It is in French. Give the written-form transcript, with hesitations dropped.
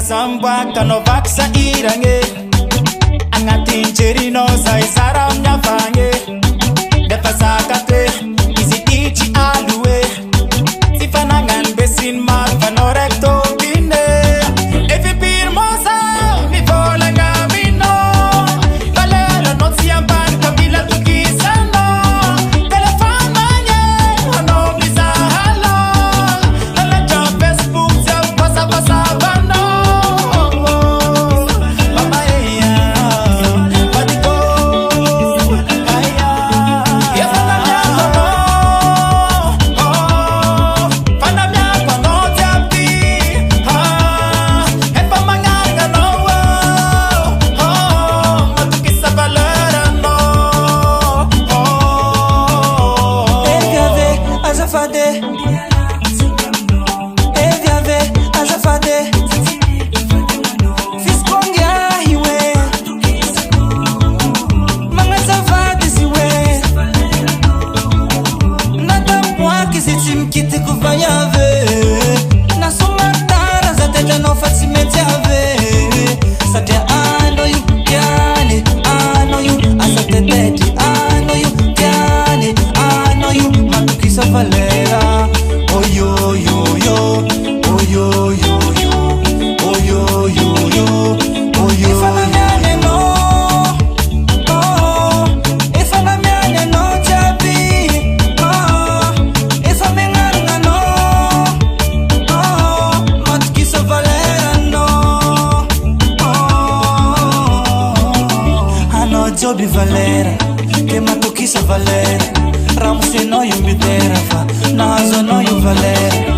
Samba kanovac sa irange angatin cherino sa isara mnyafange defa kate izitichi alue sifanangan besin mar fanorecto bine evipir mosa mi vola ngamino valero non si amban kabila tukisano telefon manye ono bisa halo la job Facebook sa pasa bano. Kiti kuvayave na sumatara za tete no facilmente ave sadia I know you yani I know you asate tete I know you yani I know you matukisa valera oh yo yo yo oh yo yo yo oh yo yo yo oh yo Jobi Valera, que matou que sa Valera, Ramos e não eu me dera, na razão não eu Valera.